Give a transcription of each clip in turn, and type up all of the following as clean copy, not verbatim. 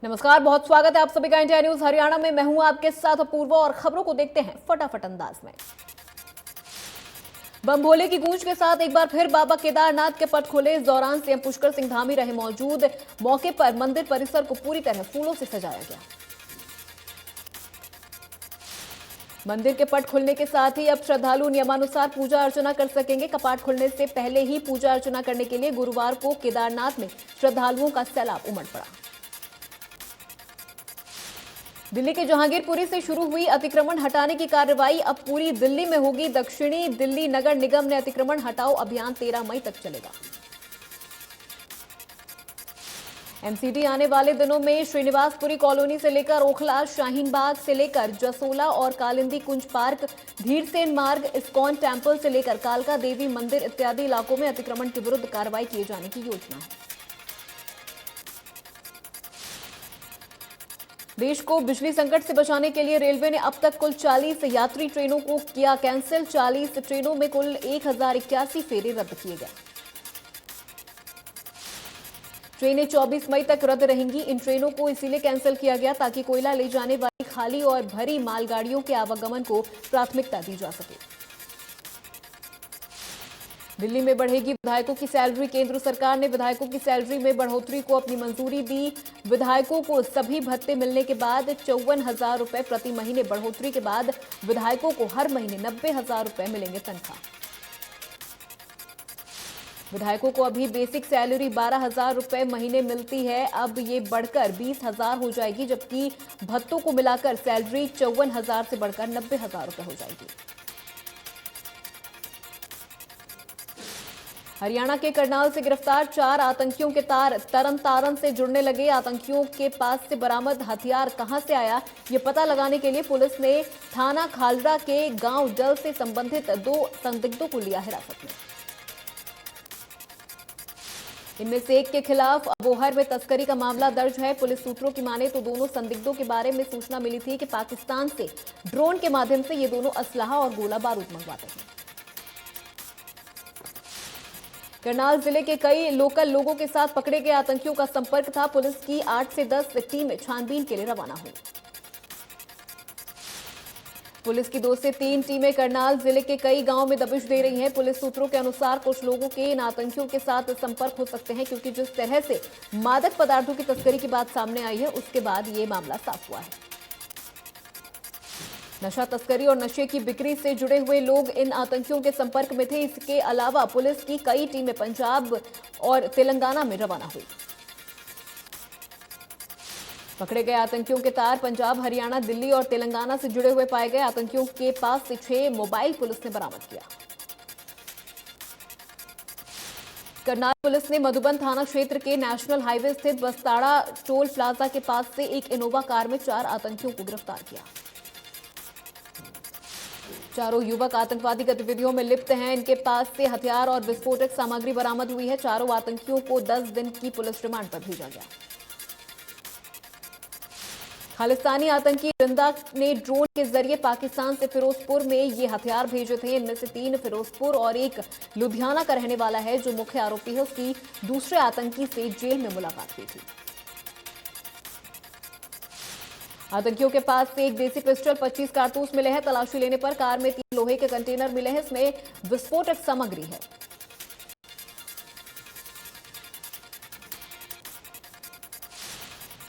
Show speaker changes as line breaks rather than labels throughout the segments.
नमस्कार, बहुत स्वागत है आप सभी का इंडिया न्यूज हरियाणा में। मैं हूं आपके साथ अपूर्वा और खबरों को देखते हैं फटाफट अंदाज में। बम भोले की गूंज के साथ एक बार फिर बाबा केदारनाथ के पट खुले। इस दौरान सीएम पुष्कर सिंह धामी रहे मौजूद। मौके पर मंदिर परिसर को पूरी तरह फूलों से सजाया गया। मंदिर के पट खुलने के साथ ही अब श्रद्धालु नियमानुसार पूजा अर्चना कर सकेंगे। कपाट खुलने से पहले ही पूजा अर्चना करने के लिए गुरुवार को केदारनाथ में श्रद्धालुओं का सैलाब उमड़ पड़ा। दिल्ली के जहांगीरपुरी से शुरू हुई अतिक्रमण हटाने की कार्रवाई अब पूरी दिल्ली में होगी। दक्षिणी दिल्ली नगर निगम ने अतिक्रमण हटाओ अभियान 13 मई तक चलेगा। एमसीडी आने वाले दिनों में श्रीनिवासपुरी कॉलोनी से लेकर ओखला, शाहीन बाग से लेकर जसोला और कालिंदी कुंज पार्क, धीरसेन मार्ग, इस्कॉन टेम्पल से लेकर कालका देवी मंदिर इत्यादि इलाकों में अतिक्रमण के विरुद्ध कार्रवाई किए जाने की योजना है। देश को बिजली संकट से बचाने के लिए रेलवे ने अब तक कुल 40 यात्री ट्रेनों को किया कैंसिल। 40 ट्रेनों में कुल 1081 फेरे रद्द किए गए। ट्रेनें 24 मई तक रद्द रहेंगी। इन ट्रेनों को इसीलिए कैंसिल किया गया ताकि कोयला ले जाने वाली खाली और भरी मालगाड़ियों के आवागमन को प्राथमिकता दी जा सके। दिल्ली में बढ़ेगी विधायकों की सैलरी। केंद्र सरकार ने विधायकों की सैलरी में बढ़ोतरी को अपनी मंजूरी दी। विधायकों को सभी भत्ते मिलने के बाद 54,000 रुपए प्रति महीने बढ़ोतरी के बाद विधायकों को हर महीने 90,000 रुपए मिलेंगे तनख्वाह। विधायकों को अभी बेसिक सैलरी 12,000 रुपए महीने मिलती है, अब ये बढ़कर 20,000 हो जाएगी, जबकि भत्तों को मिलाकर सैलरी 54,000 से बढ़कर 90,000 रुपए हो जाएगी। हरियाणा के करनाल से गिरफ्तार 4 आतंकियों के तार तरन से जुड़ने लगे। आतंकियों के पास से बरामद हथियार कहां से आया, ये पता लगाने के लिए पुलिस ने थाना खालड़ा के गांव डल से संबंधित 2 संदिग्धों को लिया हिरासत में। इनमें से एक के खिलाफ अबोहर में तस्करी का मामला दर्ज है। पुलिस सूत्रों की माने तो दोनों संदिग्धों के बारे में सूचना मिली थी कि पाकिस्तान से ड्रोन के माध्यम से ये दोनों असलाहा और गोला बारूद मंगवाते हैं। करनाल जिले के कई लोकल लोगों के साथ पकड़े गए आतंकियों का संपर्क था। पुलिस की 8 से 10 टीमें छानबीन के लिए रवाना हुई। पुलिस की 2 से 3 टीमें करनाल जिले के कई गांवों में दबिश दे रही हैं। पुलिस सूत्रों के अनुसार कुछ लोगों के इन आतंकियों के साथ संपर्क हो सकते हैं, क्योंकि जिस तरह से मादक पदार्थों की तस्करी की बात सामने आई है, उसके बाद ये मामला साफ हुआ है। नशा तस्करी और नशे की बिक्री से जुड़े हुए लोग इन आतंकियों के संपर्क में थे। इसके अलावा पुलिस की कई टीमें पंजाब और तेलंगाना में रवाना हुई। पकड़े गए आतंकियों के तार पंजाब, हरियाणा, दिल्ली और तेलंगाना से जुड़े हुए पाए गए। आतंकियों के पास से 6 मोबाइल पुलिस ने बरामद किया। करनाल पुलिस ने मधुबन थाना क्षेत्र के नेशनल हाईवे स्थित बस्ताड़ा टोल प्लाजा के पास से एक इनोवा कार में 4 आतंकियों को गिरफ्तार किया। चारों युवक आतंकवादी गतिविधियों में लिप्त हैं। इनके पास से हथियार और विस्फोटक सामग्री बरामद हुई है। चारों आतंकियों को 10 दिन की पुलिस रिमांड पर भेजा गया। खालिस्तानी आतंकी रिंदा ने ड्रोन के जरिए पाकिस्तान से फिरोजपुर में ये हथियार भेजे थे। इनमें से 3 फिरोजपुर और एक लुधियाना का रहने वाला है। जो मुख्य आरोपी है, उसकी दूसरे आतंकी से जेल में मुलाकात हुई थी। आतंकियों के पास से एक देसी पिस्टल, 25 कारतूस मिले हैं। तलाशी लेने पर कार में 3 लोहे के कंटेनर मिले हैं। इसमें विस्फोटक सामग्री है।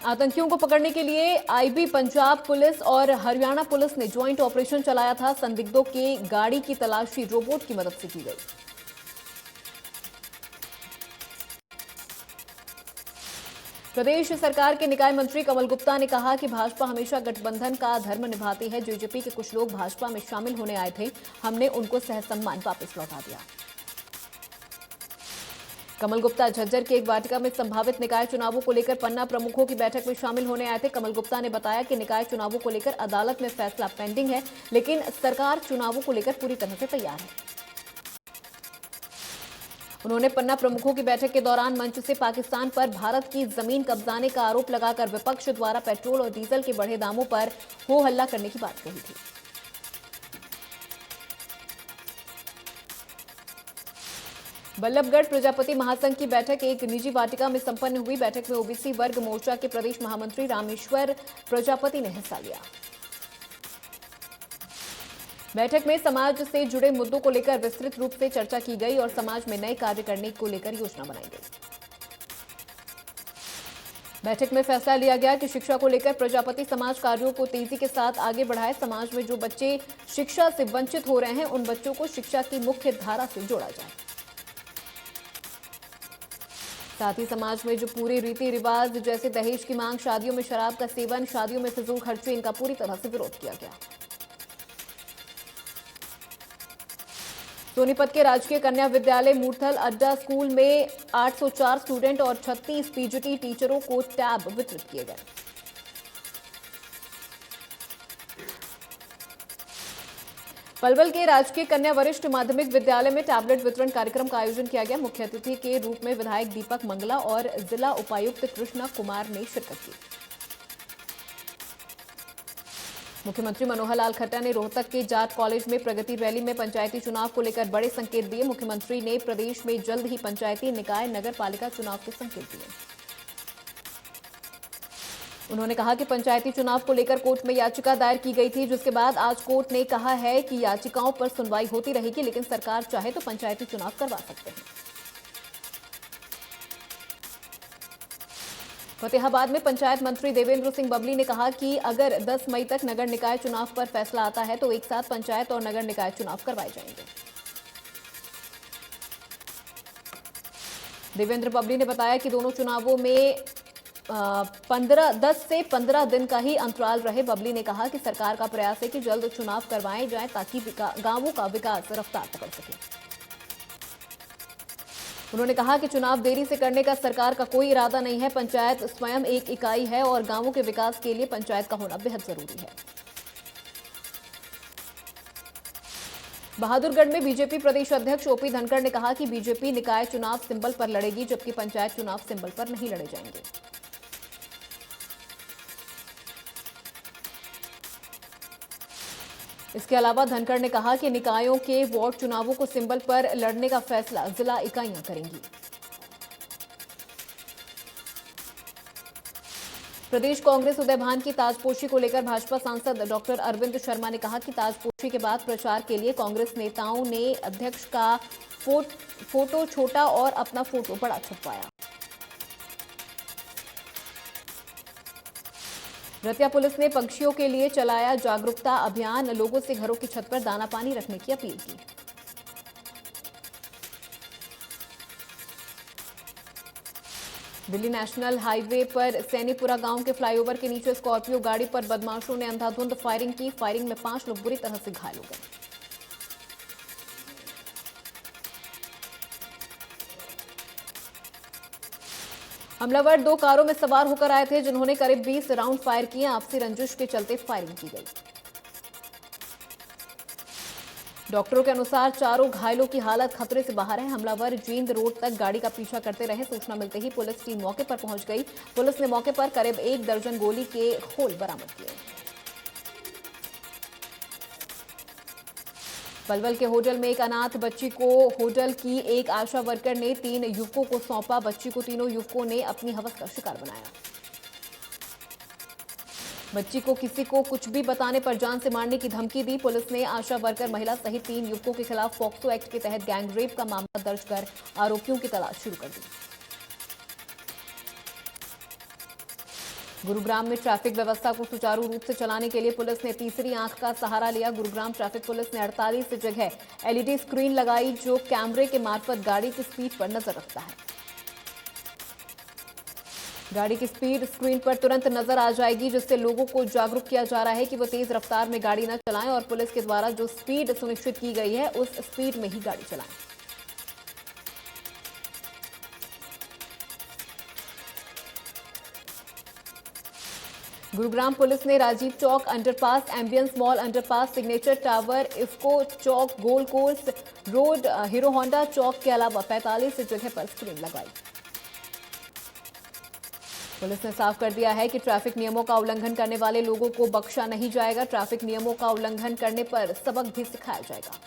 आतंकियों को पकड़ने के लिए आईबी पंजाब पुलिस और हरियाणा पुलिस ने ज्वाइंट ऑपरेशन चलाया था। संदिग्धों की गाड़ी की तलाशी रोबोट की मदद से की गई। प्रदेश सरकार के निकाय मंत्री कमल गुप्ता ने कहा कि भाजपा हमेशा गठबंधन का धर्म निभाती है। जेजेपी के कुछ लोग भाजपा में शामिल होने आए थे, हमने उनको सहसम्मान वापस लौटा दिया। कमल गुप्ता झज्जर के एक वाटिका में संभावित निकाय चुनावों को लेकर पन्ना प्रमुखों की बैठक में शामिल होने आए थे। कमल गुप्ता ने बताया कि निकाय चुनावों को लेकर अदालत में फैसला पेंडिंग है, लेकिन सरकार चुनावों को लेकर पूरी तरह से तैयार है। उन्होंने पन्ना प्रमुखों की बैठक के दौरान मंच से पाकिस्तान पर भारत की जमीन कब्जाने का आरोप लगाकर विपक्ष द्वारा पेट्रोल और डीजल के बढ़े दामों पर हो हल्ला करने की बात कही थी। बल्लभगढ़ प्रजापति महासंघ की बैठक एक निजी वाटिका में संपन्न हुई। बैठक में ओबीसी वर्ग मोर्चा के प्रदेश महामंत्री रामेश्वर प्रजापति ने हिस्सा लिया। बैठक में समाज से जुड़े मुद्दों को लेकर विस्तृत रूप से चर्चा की गई और समाज में नए कार्य करने को लेकर योजना बनाई गई। बैठक में फैसला लिया गया कि शिक्षा को लेकर प्रजापति समाज कार्यों को तेजी के साथ आगे बढ़ाए। समाज में जो बच्चे शिक्षा से वंचित हो रहे हैं उन बच्चों को शिक्षा की मुख्य धारा से जोड़ा जाए। साथ ही समाज में जो पूरे रीति रिवाज जैसे दहेज की मांग, शादियों में शराब का सेवन, शादियों में फिजूल खर्ची, इनका पूरी तरह से विरोध किया गया। सोनीपत के राजकीय कन्या विद्यालय मूर्थल अड्डा स्कूल में 804 स्टूडेंट और 36 पीजीटी टीचरों को टैब वितरित किए गए। पलवल के राजकीय कन्या वरिष्ठ माध्यमिक विद्यालय में टैबलेट वितरण कार्यक्रम का आयोजन किया गया। मुख्य अतिथि के रूप में विधायक दीपक मंगला और जिला उपायुक्त कृष्णा कुमार ने शिरकत की। मुख्यमंत्री मनोहर लाल खट्टर ने रोहतक के जाट कॉलेज में प्रगति रैली में पंचायती चुनाव को लेकर बड़े संकेत दिए। मुख्यमंत्री ने प्रदेश में जल्द ही पंचायती निकाय नगर पालिका चुनाव के संकेत दिए। उन्होंने कहा कि पंचायती चुनाव को लेकर कोर्ट में याचिका दायर की गई थी, जिसके बाद आज कोर्ट ने कहा है कि याचिकाओं पर सुनवाई होती रहेगी, लेकिन सरकार चाहे तो पंचायती चुनाव करवा सकते हैं। फतेहाबाद में पंचायत मंत्री देवेंद्र सिंह बबली ने कहा कि अगर 10 मई तक नगर निकाय चुनाव पर फैसला आता है तो एक साथ पंचायत और नगर निकाय चुनाव करवाए जाएंगे। देवेंद्र बबली ने बताया कि दोनों चुनावों में 10 से 15 दिन का ही अंतराल रहे। बबली ने कहा कि सरकार का प्रयास है कि जल्द चुनाव करवाए जाएं ताकि गांवों का विकास रफ्तार पकड़ सके। उन्होंने कहा कि चुनाव देरी से करने का सरकार का कोई इरादा नहीं है। पंचायत स्वयं एक इकाई है और गांवों के विकास के लिए पंचायत का होना बेहद जरूरी है। बहादुरगढ़ में बीजेपी प्रदेश अध्यक्ष ओपी धनखड़ ने कहा कि बीजेपी निकाय चुनाव सिंबल पर लड़ेगी, जबकि पंचायत चुनाव सिंबल पर नहीं लड़े जाएंगे। इसके अलावा धनखड़ ने कहा कि निकायों के वार्ड चुनावों को सिंबल पर लड़ने का फैसला जिला इकाइयां करेंगी। प्रदेश कांग्रेस उदयभान की ताजपोशी को लेकर भाजपा सांसद डॉक्टर अरविंद शर्मा ने कहा कि ताजपोशी के बाद प्रचार के लिए कांग्रेस नेताओं ने अध्यक्ष का फोटो छोटा और अपना फोटो बड़ा छपवाया। रतिया पुलिस ने पक्षियों के लिए चलाया जागरूकता अभियान, लोगों से घरों की छत पर दाना पानी रखने की अपील की। दिल्ली नेशनल हाईवे पर सैनीपुरा गांव के फ्लाईओवर के नीचे स्कॉर्पियो गाड़ी पर बदमाशों ने अंधाधुंध फायरिंग की। फायरिंग में 5 लोग बुरी तरह से घायल हो गए। हमलावर 2 कारों में सवार होकर आए थे, जिन्होंने करीब 20 राउंड फायर किए। आपसी रंजिश के चलते फायरिंग की गई। डॉक्टरों के अनुसार चारों घायलों की हालत खतरे से बाहर है। हमलावर जींद रोड तक गाड़ी का पीछा करते रहे। सूचना मिलते ही पुलिस टीम मौके पर पहुंच गई। पुलिस ने मौके पर करीब 1 दर्जन गोली के खोल बरामद किए। पलवल के होटल में एक अनाथ बच्ची को होटल की एक आशा वर्कर ने 3 युवकों को सौंपा। बच्ची को तीनों युवकों ने अपनी हवस का शिकार बनाया। बच्ची को किसी को कुछ भी बताने पर जान से मारने की धमकी दी। पुलिस ने आशा वर्कर महिला सहित 3 युवकों के खिलाफ पॉक्सो एक्ट के तहत गैंग रेप का मामला दर्ज कर आरोपियों की तलाश शुरू कर दी। गुरुग्राम में ट्रैफिक व्यवस्था को सुचारू रूप से चलाने के लिए पुलिस ने तीसरी आंख का सहारा लिया। गुरुग्राम ट्रैफिक पुलिस ने 48 जगह एलईडी स्क्रीन लगाई, जो कैमरे के मार्फत गाड़ी की स्पीड पर नजर रखता है। गाड़ी की स्पीड स्क्रीन पर तुरंत नजर आ जाएगी, जिससे लोगों को जागरूक किया जा रहा है कि वो तेज रफ्तार में गाड़ी न चलाएं और पुलिस के द्वारा जो स्पीड सुनिश्चित की गई है उस स्पीड में ही गाड़ी चलाएं। गुरुग्राम पुलिस ने Rajiv Chowk underpass, ambience mall underpass, signature tower, IFFCO Chowk, golf course road, Hero Honda Chowk के अलावा 45 जगह पर स्क्रीन लगाई। पुलिस ने साफ कर दिया है कि ट्रैफिक नियमों का उल्लंघन करने वाले लोगों को बख्शा नहीं जाएगा। ट्रैफिक नियमों का उल्लंघन करने पर सबक भी सिखाया जाएगा।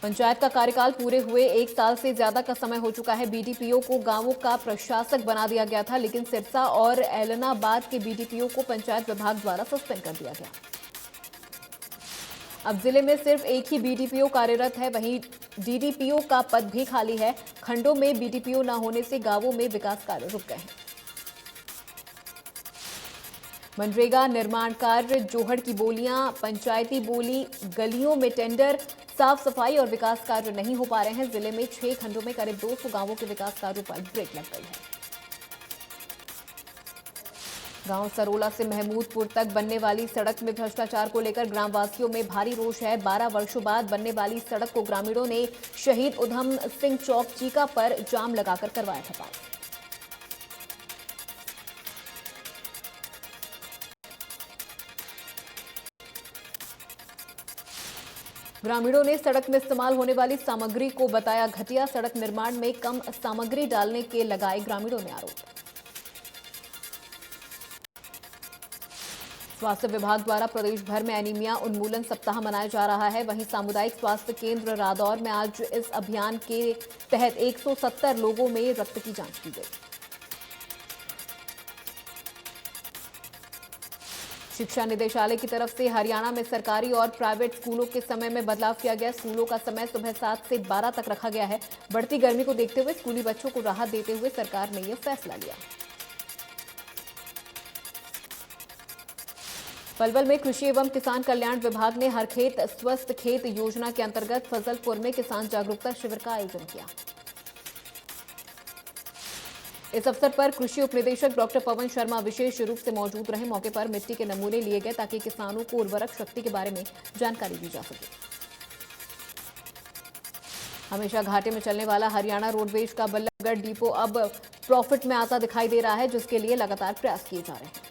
पंचायत का कार्यकाल पूरे हुए 1 साल से ज्यादा का समय हो चुका है। बीडीपीओ को गांवों का प्रशासक बना दिया गया था, लेकिन सिरसा और एलनाबाद के बीडीपीओ को पंचायत विभाग द्वारा सस्पेंड कर दिया गया। अब जिले में सिर्फ एक ही बीडीपीओ कार्यरत है, वहीं डीडीपीओ का पद भी खाली है। खंडों में बीडीपीओ न होने से गांवों में विकास कार्य रुक गए हैं। मनरेगा निर्माण कार्य, जोहड़ की बोलियां, पंचायती बोली, गलियों में टेंडर, साफ सफाई और विकास कार्य नहीं हो पा रहे हैं। जिले में 6 खंडों में करीब 200 गांवों के विकास कार्यों पर ब्रेक लग गई है। गांव सरोला से महमूदपुर तक बनने वाली सड़क में भ्रष्टाचार को लेकर ग्रामवासियों में भारी रोष है। 12 वर्षों बाद बनने वाली सड़क को ग्रामीणों ने शहीद उधम सिंह चौक चीका पर जाम लगाकर करवाया था पास। ग्रामीणों ने सड़क में इस्तेमाल होने वाली सामग्री को बताया घटिया। सड़क निर्माण में कम सामग्री डालने के लगाए ग्रामीणों ने आरोप। स्वास्थ्य विभाग द्वारा प्रदेश भर में एनीमिया उन्मूलन सप्ताह मनाया जा रहा है। वहीं सामुदायिक स्वास्थ्य केंद्र रादौर में आज इस अभियान के तहत 170 लोगों में रक्त की जांच की गई। शिक्षा निदेशालय की तरफ से हरियाणा में सरकारी और प्राइवेट स्कूलों के समय में बदलाव किया गया। स्कूलों का समय सुबह 7 से 12 तक रखा गया है। बढ़ती गर्मी को देखते हुए स्कूली बच्चों को राहत देते हुए सरकार ने यह फैसला लिया। पलवल में कृषि एवं किसान कल्याण विभाग ने हर खेत स्वस्थ खेत योजना के अंतर्गत फजलपुर में किसान जागरूकता शिविर का आयोजन किया। इस अवसर पर कृषि उपनिदेशक डॉक्टर पवन शर्मा विशेष रूप से मौजूद रहे। मौके पर मिट्टी के नमूने लिए गए ताकि किसानों को उर्वरक शक्ति के बारे में जानकारी दी जा सके। हमेशा घाटे में चलने वाला हरियाणा रोडवेज का बल्लभगढ़ डिपो अब प्रॉफिट में आता दिखाई दे रहा है, जिसके लिए लगातार प्रयास किए जा रहे हैं।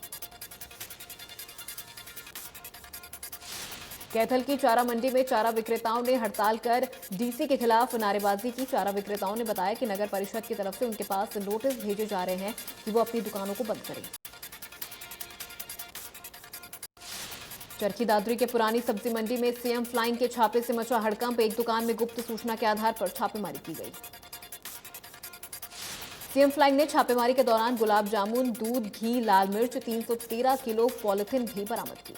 कैथल की चारा मंडी में चारा विक्रेताओं ने हड़ताल कर डीसी के खिलाफ नारेबाजी की। चारा विक्रेताओं ने बताया कि नगर परिषद की तरफ से उनके पास नोटिस भेजे जा रहे हैं कि वो अपनी दुकानों को बंद करें। चरखी दादरी के पुरानी सब्जी मंडी में सीएम फ्लाइंग के छापे से मचा हड़कंप। एक दुकान में गुप्त सूचना के आधार पर छापेमारी की गई। सीएम फ्लाइंग ने छापेमारी के दौरान गुलाब जामुन, दूध, घी, लाल मिर्च, 313 किलो पॉलिथीन भी बरामद की।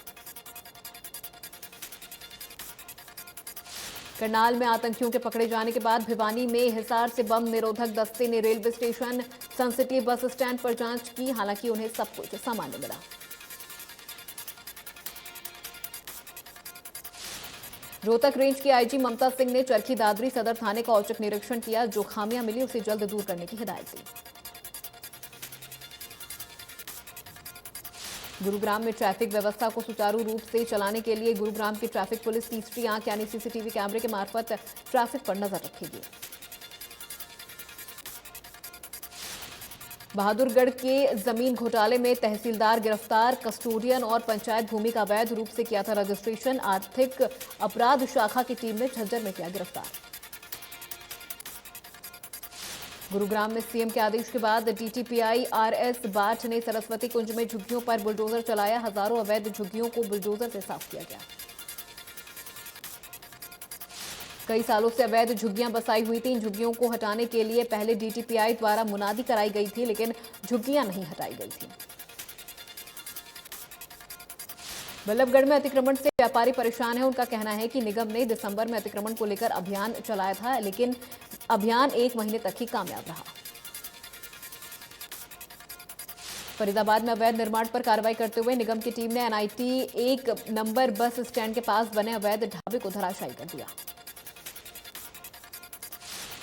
करनाल में आतंकियों के पकड़े जाने के बाद भिवानी में हिसार से बम निरोधक दस्ते ने रेलवे स्टेशन, सन सिटी बस स्टैंड पर जांच की। हालांकि उन्हें सब कुछ सामान्य मिला। रोहतक रेंज की आईजी ममता सिंह ने चरखी दादरी सदर थाने का औचक निरीक्षण किया। जो खामियां मिली उसे जल्द दूर करने की हिदायत दी। गुरुग्राम में ट्रैफिक व्यवस्था को सुचारू रूप से चलाने के लिए गुरुग्राम की ट्रैफिक पुलिस तीसरी आंख यानी सीसीटीवी कैमरे के मार्फत ट्रैफिक पर नजर रखेगी। बहादुरगढ़ के जमीन घोटाले में तहसीलदार गिरफ्तार। कस्टोडियन और पंचायत भूमि का अवैध रूप से किया था रजिस्ट्रेशन। आर्थिक अपराध शाखा की टीम ने झज्जर में किया गिरफ्तार। गुरुग्राम में सीएम के आदेश के बाद डीटीपीआई आरएस बाट ने सरस्वती कुंज में झुग्गियों पर बुलडोजर चलाया। हजारों अवैध झुग्गियों को बुलडोजर से साफ किया गया। कई सालों से अवैध झुग्गियां बसाई हुई थी। इन झुग्गियों को हटाने के लिए पहले डीटीपीआई द्वारा मुनादी कराई गई थी, लेकिन झुग्गियां नहीं हटाई गई थी। बल्लभगढ़ में अतिक्रमण से व्यापारी परेशान है। उनका कहना है कि निगम ने दिसंबर में अतिक्रमण को लेकर अभियान चलाया था, लेकिन अभियान 1 महीने तक ही कामयाब रहा। फरीदाबाद में अवैध निर्माण पर कार्रवाई करते हुए निगम की टीम ने एनआईटी 1 नंबर बस स्टैंड के पास बने अवैध ढाबे को धराशायी कर दिया।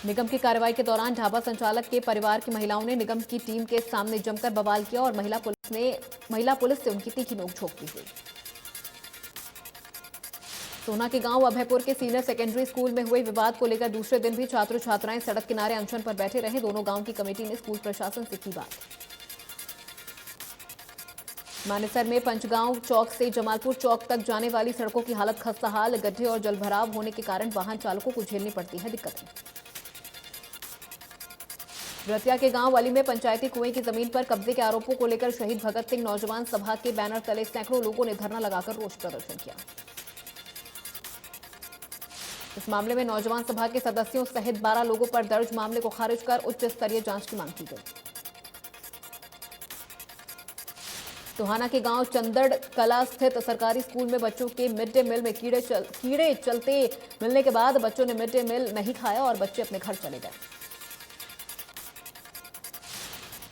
निगम की कार्रवाई के दौरान ढाबा संचालक के परिवार की महिलाओं ने निगम की टीम के सामने जमकर बवाल किया और महिला पुलिस से उनकी तीखी नोकझोंक की हुई। सोना के गांव अभयपुर के सीनियर सेकेंडरी स्कूल में हुए विवाद को लेकर दूसरे दिन भी छात्र छात्राएं सड़क किनारे अनशन पर बैठे रहे। दोनों गांव की कमेटी ने स्कूल प्रशासन से की बात। मानेसर में पंचगांव चौक से जमालपुर चौक तक जाने वाली सड़कों की हालत खस्ताहाल। गड्ढे और जलभराव होने के कारण वाहन चालकों को झेलनी पड़ती है दिक्कतें। रतिया के गांव वाली में पंचायती कुएं की जमीन पर कब्जे के आरोपों को लेकर शहीद भगत सिंह नौजवान सभा के बैनर तले सैकड़ों लोगों ने धरना लगाकर रोष प्रदर्शन किया। इस मामले में नौजवान सभा के सदस्यों सहित 12 लोगों पर दर्ज मामले को खारिज कर उच्च स्तरीय जांच की मांग की गई। टोहाना के गांव चंदड़ कला स्थित सरकारी स्कूल में बच्चों के मिड डे मील में कीड़े चलते मिलने के बाद बच्चों ने मिड डे मील नहीं खाया और बच्चे अपने घर चले गए।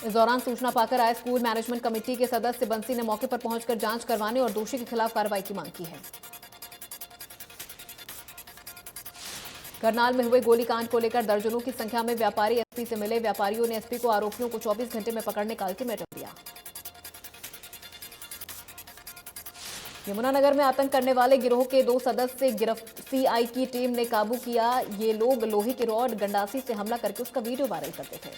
इस दौरान सूचना पाकर आए स्कूल मैनेजमेंट कमेटी के सदस्य बंसी ने मौके पर पहुंचकर जांच करवाने और दोषी के खिलाफ कार्रवाई की मांग की है। करनाल में हुए गोलीकांड को लेकर दर्जनों की संख्या में व्यापारी एसपी से मिले। व्यापारियों ने एसपी को आरोपियों को 24 घंटे में पकड़ने का अल्टीमेटम दिया। यमुनानगर में आतंक करने वाले गिरोह के 2 सदस्य सीआई की टीम ने काबू किया। ये लोग लोहे की रॉड गंडासी से हमला करके उसका वीडियो वायरल करते थे।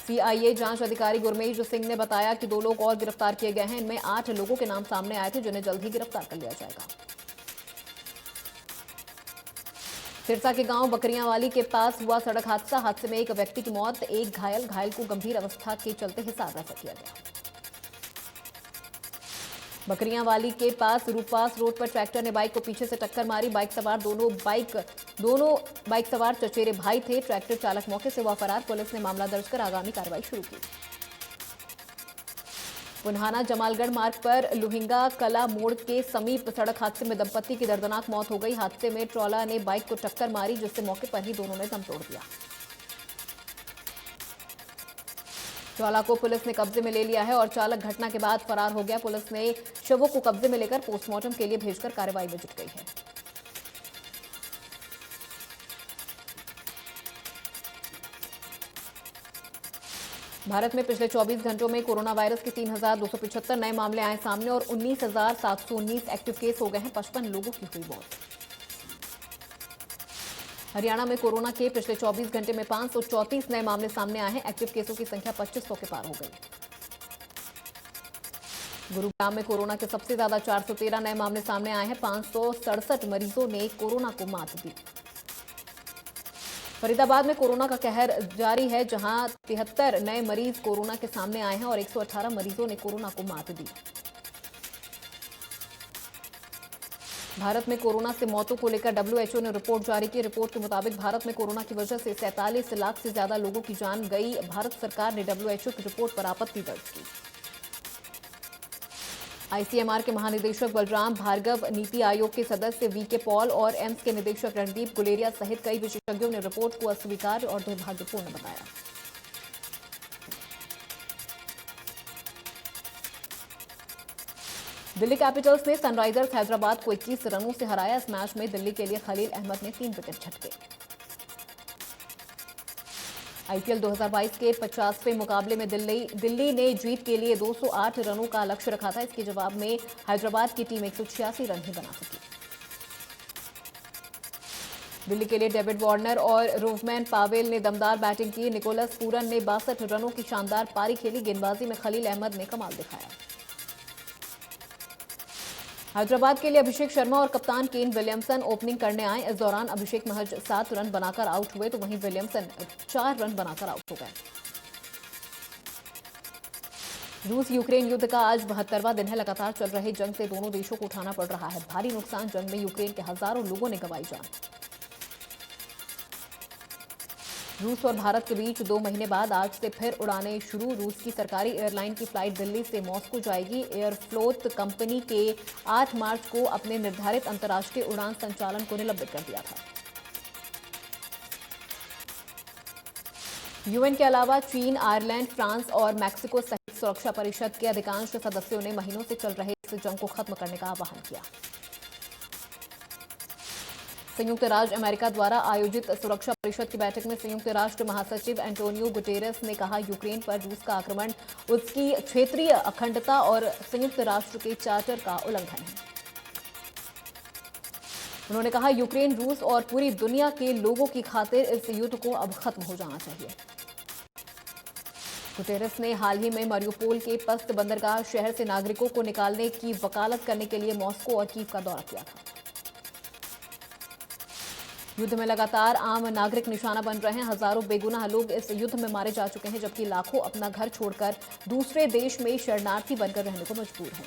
सीआईए जांच अधिकारी गुरमेश सिंह ने बताया कि 2 लोग और गिरफ्तार किए गए हैं। इनमें 8 लोगों के नाम सामने आए थे जिन्हें जल्द ही गिरफ्तार कर लिया जाएगा। सिरसा के गांव बकरियांवाली के पास हुआ सड़क हादसे में एक व्यक्ति की मौत, एक घायल को गंभीर अवस्था के चलते हिसार रेफर किया गया। बकरियांवाली के पास रूपास रोड पर ट्रैक्टर ने बाइक को पीछे से टक्कर मारी। दोनों बाइक सवार चचेरे भाई थे। ट्रैक्टर चालक मौके से हुआ फरार। पुलिस ने मामला दर्ज कर आगामी कार्रवाई शुरू की। पुन्हाना जमालगढ़ मार्ग पर लुहिंगा कला मोड़ के समीप सड़क हादसे में दंपत्ति की दर्दनाक मौत हो गई। हादसे में ट्रॉला ने बाइक को टक्कर मारी जिससे मौके पर ही दोनों ने दम तोड़ दिया। ट्रॉला को पुलिस ने कब्जे में ले लिया है और चालक घटना के बाद फरार हो गया। पुलिस ने शवों को कब्जे में लेकर पोस्टमार्टम के लिए भेजकर कार्रवाई में जुट गई है। भारत में पिछले 24 घंटों में कोरोना वायरस के 3,275 नए मामले आए सामने और 19,719 एक्टिव केस हो गए हैं। 55 लोगों की हुई मौत। हरियाणा में कोरोना के पिछले 24 घंटे में 534 नए मामले सामने आए हैं। एक्टिव केसों की संख्या 2500 के पार हो गई। गुरुग्राम में कोरोना के सबसे ज्यादा 413 नए मामले सामने आए हैं। 567 मरीजों ने कोरोना को मात दी। फरीदाबाद में कोरोना का कहर जारी है, जहां 73 नए मरीज कोरोना के सामने आए हैं और 118 मरीजों ने कोरोना को मात दी। भारत में कोरोना से मौतों को लेकर डब्ल्यूएचओ ने रिपोर्ट जारी की। रिपोर्ट के मुताबिक भारत में कोरोना की वजह से 47 लाख से ज्यादा लोगों की जान गई। भारत सरकार ने डब्ल्यूएचओ की रिपोर्ट पर आपत्ति दर्ज की। आईसीएमआर के महानिदेशक बलराम भार्गव, नीति आयोग के सदस्य वीके पॉल और एम्स के निदेशक रणदीप गुलेरिया सहित कई विशेषज्ञों ने रिपोर्ट को अस्वीकार्य और दुर्भाग्यपूर्ण बताया। दिल्ली कैपिटल्स ने सनराइजर्स हैदराबाद को 21 रनों से हराया। इस मैच में दिल्ली के लिए खलील अहमद ने 3 विकेट झटके। आईपीएल 2022 के 50वें मुकाबले में दिल्ली ने जीत के लिए 208 रनों का लक्ष्य रखा था। इसके जवाब में हैदराबाद की टीम 186 रन ही बना सकी। दिल्ली के लिए डेविड वार्नर और रोवमैन पावेल ने दमदार बैटिंग की। निकोलस पूरन ने 62 रनों की शानदार पारी खेली। गेंदबाजी में खलील अहमद ने कमाल दिखाया। हैदराबाद के लिए अभिषेक शर्मा और कप्तान केन विलियमसन ओपनिंग करने आए। इस दौरान अभिषेक महज 7 रन बनाकर आउट हुए तो वहीं विलियमसन 4 रन बनाकर आउट हो गए। रूस यूक्रेन युद्ध का आज 72वां दिन है। लगातार चल रहे जंग से दोनों देशों को उठाना पड़ रहा है भारी नुकसान। जंग में यूक्रेन के हजारों लोगों ने गंवाई जान। रूस और भारत के बीच 2 महीने बाद आज से फिर उड़ानें शुरू। रूस की सरकारी एयरलाइन की फ्लाइट दिल्ली से मॉस्को जाएगी। एयरफ्लोट कंपनी के 8 मार्च को अपने निर्धारित अंतर्राष्ट्रीय उड़ान संचालन को निलंबित कर दिया था। यूएन के अलावा चीन, आयरलैंड, फ्रांस और मैक्सिको सहित सुरक्षा परिषद के अधिकांश सदस्यों ने महीनों से चल रहे इस जंग को खत्म करने का आह्वान किया। संयुक्त राष्ट्र अमेरिका द्वारा आयोजित सुरक्षा परिषद की बैठक में संयुक्त राष्ट्र महासचिव एंटोनियो गुटेरेस ने कहा, यूक्रेन पर रूस का आक्रमण उसकी क्षेत्रीय अखंडता और संयुक्त राष्ट्र के चार्टर का उल्लंघन है। उन्होंने कहा, यूक्रेन, रूस और पूरी दुनिया के लोगों की खातिर इस युद्ध को अब खत्म हो जाना चाहिए। गुटेरेस ने हाल ही में मारियोपोल के पस्त बंदरगाह शहर से नागरिकों को निकालने की वकालत करने के लिए मॉस्को और कीव का दौरा किया था। युद्ध में लगातार आम नागरिक निशाना बन रहे हैं। हजारों बेगुनाह लोग इस युद्ध में मारे जा चुके हैं, जबकि लाखों अपना घर छोड़कर दूसरे देश में शरणार्थी बनकर रहने को मजबूर हैं।